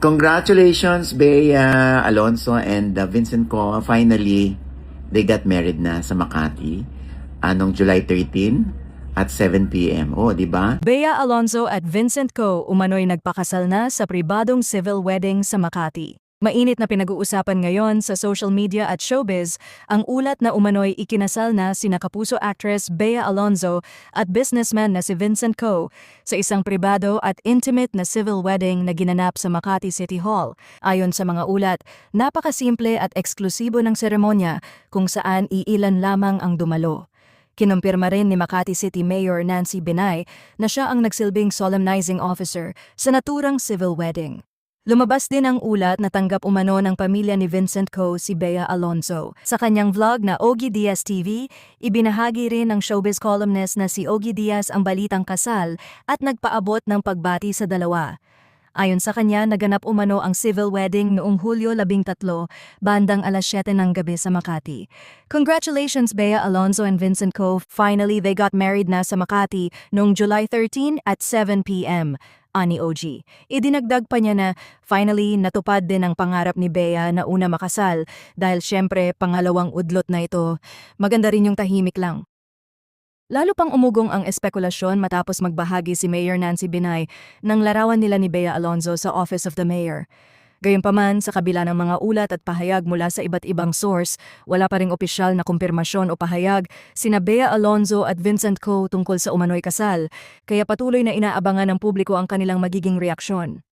Congratulations, Bea Alonzo and Vincent Co. Finally, they got married na sa Makati anong July 13 at 7 p.m. Oh, di ba? Bea Alonzo at Vincent Co. umano'y nagpakasal na sa pribadong civil wedding sa Makati. Mainit na pinag-uusapan ngayon sa social media at showbiz ang ulat na umano'y ikinasal na sina kapuso actress Bea Alonzo at businessman na si Vincent Co. sa isang pribado at intimate na civil wedding na ginanap sa Makati City Hall. Ayon sa mga ulat, napakasimple at eksklusibo ng seremonya kung saan iilan lamang ang dumalo. Kinumpirma rin ni Makati City Mayor Nancy Binay na siya ang nagsilbing solemnizing officer sa naturang civil wedding. Lumabas din ang ulat na tanggap umano ng pamilya ni Vincent Co. si Bea Alonzo. Sa kanyang vlog na Ogie Diaz TV, ibinahagi rin ng showbiz columnist na si Ogie Diaz ang balitang kasal at nagpaabot ng pagbati sa dalawa. Ayon sa kanya, naganap umano ang civil wedding noong Hulyo 13, bandang alas 7 ng gabi sa Makati. Congratulations Bea Alonzo and Vincent Co. Finally, they got married na sa Makati noong July 13 at 7 p.m. Ani OG. Idinagdag pa niya na finally natupad din ang pangarap ni Bea na una makasal dahil syempre pangalawang udlot na ito. Maganda rin yung tahimik lang. Lalo pang umugong ang espekulasyon matapos magbahagi si Mayor Nancy Binay ng larawan nila ni Bea Alonzo sa Office of the Mayor. Gayunpaman, sa kabila ng mga ulat at pahayag mula sa iba't ibang source, wala pa ring opisyal na kumpirmasyon o pahayag sina Bea Alonzo at Vincent Co. tungkol sa umano'y kasal, kaya patuloy na inaabangan ng publiko ang kanilang magiging reaksyon.